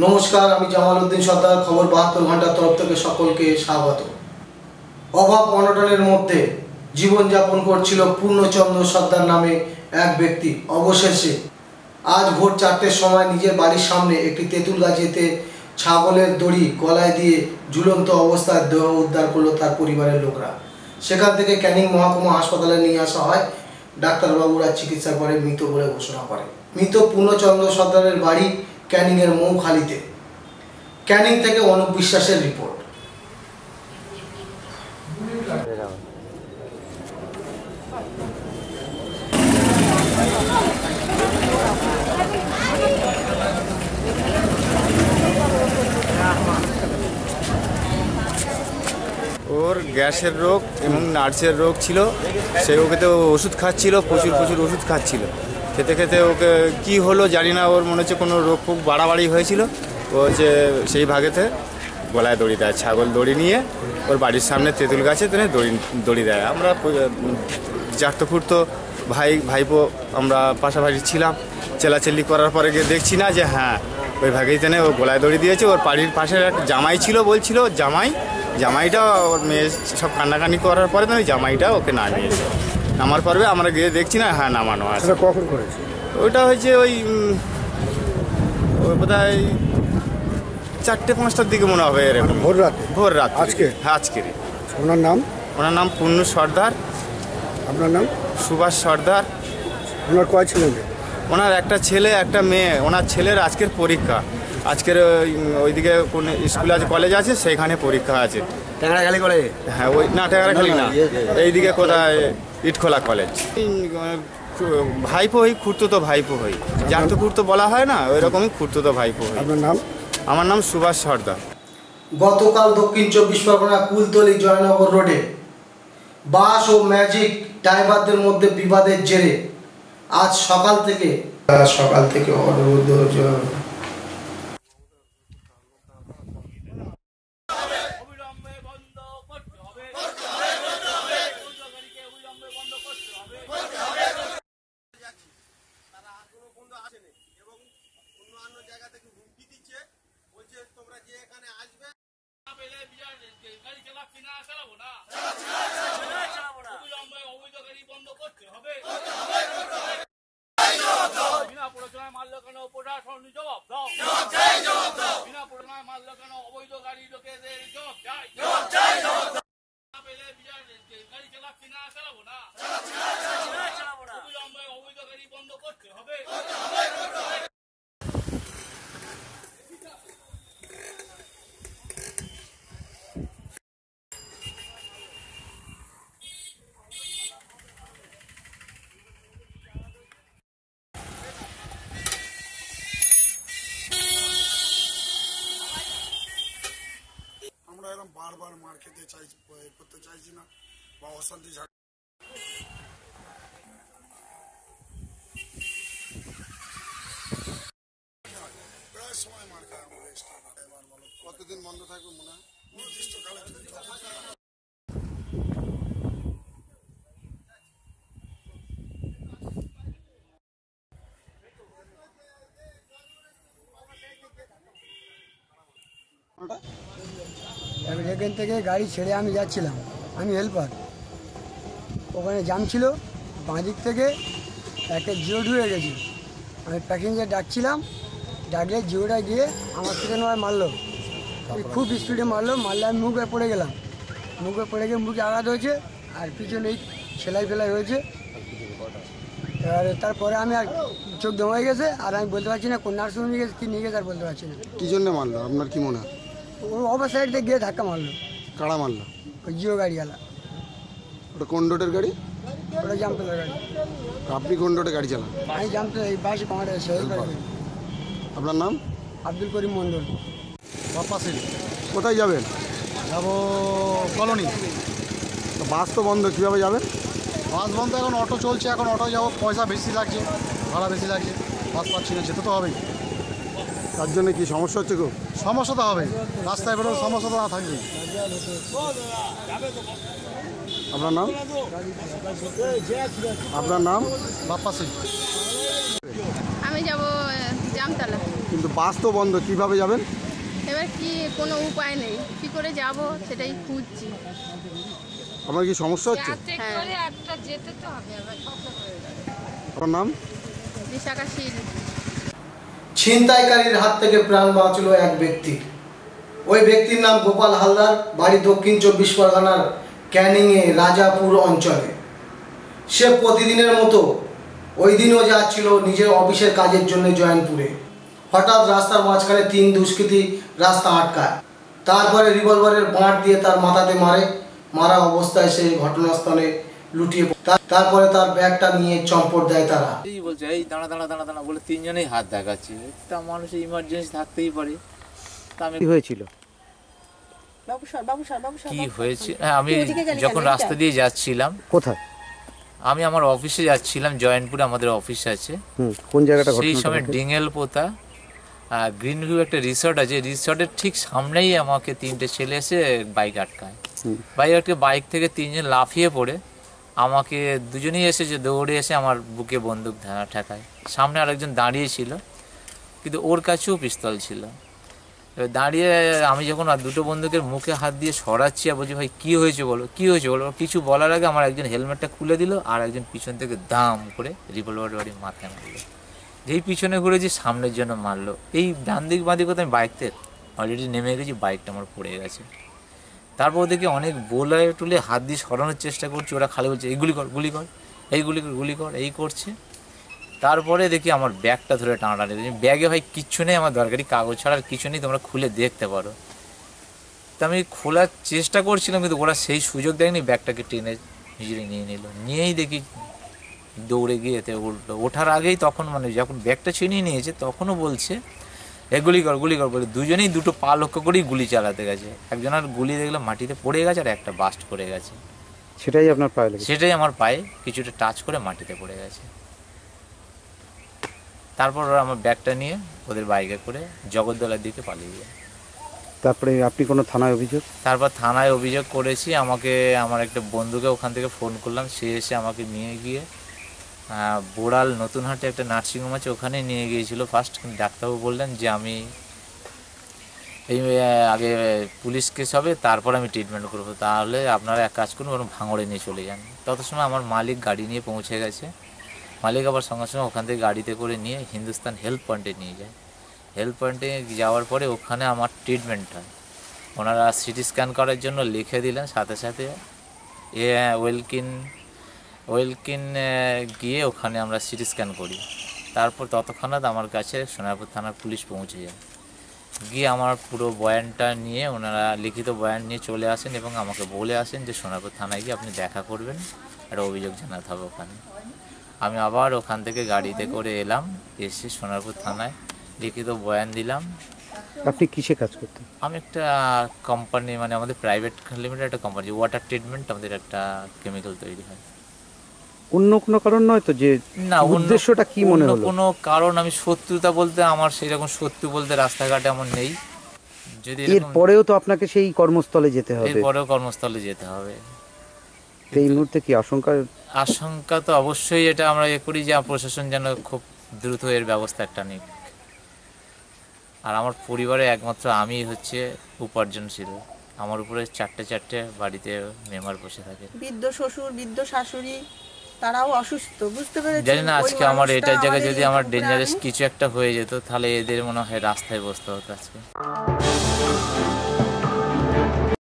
নমস্কার, আমি জামাল উদ্দিন সর্দার। খবর 72 ঘন্টার তরফ থেকে সকলকে স্বাগত। অভাব অনটনের মধ্যে জীবনযাপন করছিল পূর্ণচন্দ্র সর্দার নামে এক ব্যক্তি। অবশেষে আজ ভোর 4টের সময় নিজের বাড়ির সামনে একটি তেঁতুল গাছেতে ছাগলের দড়ি গলায় দিয়ে ঝুলন্ত অবস্থায় দেহ উদ্ধার করলো তার পরিবারের লোকরা। সেখান থেকে ক্যানিং মহকুমা হাসপাতালে নিয়ে আসা হয়। ডাক্তারবাবুরা চিকিৎসা করে মৃত বলে ঘোষণা করে। মৃত পূর্ণচন্দ্র সর্দারের বাড়ি ক্যানিংয়ের মৌখালীতে। ক্যানিং থেকে অনুপ বিশ্বাসের রিপোর্ট। ওর গ্যাসের রোগ এবং নার্সের রোগ ছিল, সে ওকে তো ওষুধ খাচ্ছিল, প্রচুর ওষুধ খাচ্ছিল। খেতে খেতে ওকে কি হলো জানি না, ওর মনে হচ্ছে কোনো রোগ খুব বাড়াবাড়ি হয়েছিল। ও হচ্ছে সেই ভাগেতে গলায় দড়ি দেয়, ছাগল দড়ি নিয়ে ওর বাড়ির সামনে তেঁতুল গাছে টেনে দড়ি দেয়। আমরা জাতকুর্তো ভাইপো আমরা পাশাপাশি ছিলাম। চেলাচেল্লি করার পরে গিয়ে দেখছি না যে হ্যাঁ ওই ভাগেই টেনে ও গলায় দড়ি দিয়েছে। ওর বাড়ির পাশে এক জামাই ছিল, বলছিল জামাইটা ওর মেয়ে সব কান্নাকানি করার পরে তো ওই জামাইটা ওকে নামিয়েছে। নামার পরে আমরা গিয়ে দেখছি না হ্যাঁ নামানো আছে। কখন করেছে ওইটা হয়েছে ওই বোধহয় 4টে-5টার দিকে মনে হবে, এরকম ভোর রাত। আজকে? হ্যাঁ আজকে। ওনার নাম পূর্ণ সর্দার। আপনার নাম? সুভাষ সর্দার। ওনার কয় ছেলে? ওনার একটা ছেলে একটা মেয়ে। ওনার ছেলের আজকের পরীক্ষা, আজকের ওইদিকে কোন স্কুল আছে, কলেজ আছে, সেখানে পরীক্ষা আছে। ট্যাংরাখালি কলেজ? হ্যাঁ ওই না, ট্যাংরাখালি না, এইদিকে কোথায় ইটখোলা কলেজ। ভাইপো হই, খুঁড়তো ভাইপো হই, যার তো খুঁড়তো বলা হয় না, ওই রকমই খুঁড়তো ভাইপো হই। আপনার নাম? আমার নাম সুভাষ সর্দার। গতকাল দক্ষিণ 24 পরগনা কুলতলি জয়নগর রোডে বাস ও ম্যাজিক ড্রাইভারদের মধ্যে বিবাদের জেরে আজ সকাল থেকে অবরোধ বারবার মার খেতে চাইছি, করতে চাইছি না বা অশান্তি প্রায় সময় মার খায় আমাদের। কতদিন বন্ধ থাকবে মনে হয়? নির্দিষ্টকালে এখান থেকে গাড়ি ছেড়ে আমি যাচ্ছিলাম, আমি হেল্পার। ওখানে জাম ছিল, বাঁদিক থেকে একটা জিও ঢুকে গেছি। আমি প্যাসেঞ্জার ডাকছিলাম, ডাকলে জিওটা গিয়ে আমার থেকে নয় মারলো, খুব স্পিডে মারলে আমি মুখে পড়ে গেলাম। মুখে পড়ে গিয়ে মুখে আঘাত হয়েছে, আর পিছনে সেলাই ফেলাই হয়েছে। এবারে তারপরে আমি আর চোখ দমাই গেছে, আর আমি বলতে পারছি না কোন নার্সিং নিয়ে গেছে, কি নিয়ে গেছে আর বলতে পারছি না। কি জন্য মারলো আপনার কি মনে হয়? ও ওভার সাইড দিয়ে গিয়ে ধাক্কা মারলো। কারা মারলো? ওই জিও গাড়িওয়ালা। ওটা কোন রোডের গাড়ি? ওটা জামতলার গাড়ি। আপনি কোন রোডে গাড়ি চালান? আমি জামতলা, এই বাসে পাহাড়ে আছে। আপনার নাম? আব্দুল করিম মন্ডল। বাপ্পাশিল। কোথায় যাবেন? যাবো কলোনি। তো বাস তো বন্ধ, কীভাবে যাবেন? বাস বন্ধ, এখন অটো চলছে, এখন অটো যাবো, পয়সা বেশি লাগছে, ভাড়া বেশি লাগছে, বাস পাচ্ছি না, যেতে তো হবেই। তার জন্য কি সমস্যা হচ্ছে? খুব সমস্যা তো হবে, রাস্তায় বেরোলে সমস্যা তো না থাকবেই। আপনার নাম? আপনার নাম? বাপ্পা সিং। আমি যাব জামতলা। কিন্তু বাস তো বন্ধ, কিভাবে যাবেন? এবার কি কোনো উপায় নেই, কি করে যাব সেটাই খুঁজছি। আপনার কি সমস্যা হচ্ছে? হ্যাঁ, আপনার নাম? বিশাখা শীল। ছিনতাইকারীর হাত থেকে প্রাণ বাঁচল এক ব্যক্তির। ওই ব্যক্তির নাম গোপাল হালদার, বাড়ি দক্ষিণ 24 পরগনার ক্যানিংয়ে রাজাপুর অঞ্চলে। সে প্রতিদিনের মতো ওই দিনও যাচ্ছিল নিজের অফিসের কাজের জন্য জয়নপুরে। হঠাৎ রাস্তার মাঝখানে 3 দুষ্কৃতী রাস্তা আটকায়। তারপরে রিভলভারের বাঁট দিয়ে তার মাথাতে মারে। মারা অবস্থায় সে ঘটনাস্থলে লুটিয়ে তারপরে তার ব্যাগটা নিয়ে চম্পট দেয় তারা। এই বলছে এই দাঁড়া দাঁড়া দাঁড়া দাঁড়া বলে তিনজনেই হাত দেখাচ্ছে। তা মানুষের ইমার্জেন্সি থাকতেই পারে। তা আমি কি হয়েছিল? কি হয়েছে, হ্যাঁ, আমি যখন রাস্তা দিয়ে যাচ্ছিলাম, কোথায়? আমি আমার অফিসে যাচ্ছিলাম, জয়নপুরে আমাদের অফিস আছে। কোন জায়গাটা? সেই সময় ডিঙেল পোতা গ্রিন ভিউ একটা রিসর্ট আছে, রিসর্টের ঠিক সামনেই আমাকে 3টে ছেলে এসে বাইক আটকায়। বাইক থেকে 3জন লাফিয়ে পড়ে আমাকে, দুজনেই এসেছে দৌড়ে এসে আমার বুকে বন্দুক ঠেকায়। সামনে আরেকজন দাঁড়িয়ে ছিল, কিন্তু ওর কাছেও পিস্তল ছিল। এবার দাঁড়িয়ে আমি যখন দুটো বন্দুকের মুখে হাত দিয়ে সরাচ্ছি আর বলছি ভাই কী হয়েছে বলো, কী হয়েছে বলো, কিছু বলার আগে আমার একজন হেলমেটটা খুলে দিল আর একজন পিছন থেকে দাম করে রিভলভার বাড়ি মাথায় মারলো। যেই পিছনে ঘুরেছি সামনের জন্য মারলো। এই ডান দিক বাঁ দিক আমি বাইকতে অলরেডি নেমে গেছি, বাইকটা আমার পড়ে গেছে। তারপর দেখি অনেক বোলে টুলে হাত দিয়ে সরানোর চেষ্টা করছি, ওরা খালি বলছে এই গুলি কর গুলি কর, এই গুলি কর গুলি কর, এই করছে। তারপরে দেখি আমার ব্যাগটা ধরে টানাটানি, ব্যাগে ভাই কিচ্ছু নেই, আমার দরকারি কাগজ ছাড়া আর কিছু নেই, তোমরা খুলে দেখতে পারো। তা আমি খোলার চেষ্টা করছিলাম, কিন্তু ওরা সেই সুযোগ দেয়নি, ব্যাগটাকে টেনে নিজেরা নিয়ে নিল। নিয়েই দেখি দৌড়ে গিয়ে এতে উঠলো। ওঠার আগেই তখন মানে যখন ব্যাগটা ছিনিয়ে নিয়েছে তখনও বলছে এ গুলি কর বলে দুজনেই দুটো পা লক্ষ্য করেই গুলি চালাতে গেছে। একজনের গুলি দেখলাম মাটিতে পড়ে গেছে আর একটা বাস্ট করে গেছে। সেটাই আপনার পায়ে লেগেছে? সেটাই আমার পায়ে কিছুটা টাচ করে মাটিতে পড়ে গেছে। তারপর ওরা আমার ব্যাগটা নিয়ে ওদের বাইকে করে জগদ্দলার দিকে পালিয়ে যায়। তারপরে আপনি কোনো থানায় অভিযোগ? তারপর থানায় অভিযোগ করেছি। আমাকে আমার একটা বন্ধুকে ওখান থেকে ফোন করলাম, সে এসে আমাকে নিয়ে গিয়ে বোড়াল নতুনহাটে একটা নার্সিংহোম আছে, ওখানে নিয়ে গিয়েছিল ফার্স্ট। ডাক্তারবাবু বললেন যে আমি এই আগে পুলিশ কেস হবে তারপর আমি ট্রিটমেন্ট করবো, তাহলে আপনারা এক কাজ করুন ওরকম ভাঙড়ে নিয়ে চলে যান। তত সময় আমার মালিক গাড়ি নিয়ে পৌঁছে গেছে। মালিক আবার সঙ্গে সঙ্গে ওখান থেকে গাড়িতে করে নিয়ে হিন্দুস্তান হেলথ পয়েন্টে নিয়ে যায়। হেলথ পয়েন্টে যাওয়ার পরে ওখানে আমার ট্রিটমেন্ট হয়। ওনারা সিটি স্ক্যান করার জন্য লিখে দিলেন, সাথে সাথে ওয়েলকিন গিয়ে ওখানে আমরা সিটি স্ক্যান করি। তারপর ততক্ষণাৎ আমার কাছে সোনারপুর থানার পুলিশ পৌঁছে যায়। গিয়ে আমার পুরো বয়ানটা নিয়ে ওনারা লিখিত বয়ান নিয়ে চলে আসেন এবং আমাকে বলে আসেন যে সোনারপুর থানায় গিয়ে আপনি দেখা করবেন, একটা অভিযোগ জানাতে হবে ওখানে। আমি আবার ওখান থেকে গাড়িতে করে এলাম, এসে সোনারপুর থানায় লিখিত বয়ান দিলাম। আপনি কিসে কাজ করতেন? আমি একটা কোম্পানি, মানে আমাদের প্রাইভেট লিমিটেড একটা কোম্পানি, ওয়াটার ট্রিটমেন্ট, আমাদের একটা কেমিক্যাল তৈরি হয়। অন্য কোনো কারণ নয় তো? যে না, উদ্দেশ্যটা কি মনে হলো? কোনো কারণ আমি শত্রুতা বলতে আমার সেরকম শত্রু বলতে রাস্তাঘাটে আমার নেই। যদি এর পরেও তো আপনাকে সেই কর্মস্থলে যেতে হবে। এরপরেও কর্মস্থলে যেতে হবে। এই মুহূর্তে কি আশঙ্কা তো অবশ্যই, এটা আমরা করি যে প্রশাসন যেন খুব দ্রুত এর ব্যবস্থা একটা নিক। আর আমার পরিবারে একমাত্র আমি হচ্ছে উপার্জনশীল। আমার উপরে চারটে বাড়িতে মেম্বার বসে থাকে। বৃদ্ধ শ্বশুর, বৃদ্ধ শাশুড়ি, তারাও অসুস্থ, বুঝতে পেরেছি। জানি না আজকে আমার এটার জায়গায় যদি আমার ডেঞ্জারাস কিছু একটা হয়ে যেত তাহলে এদের মনে হয় রাস্তায় বসতে হতো আজকে।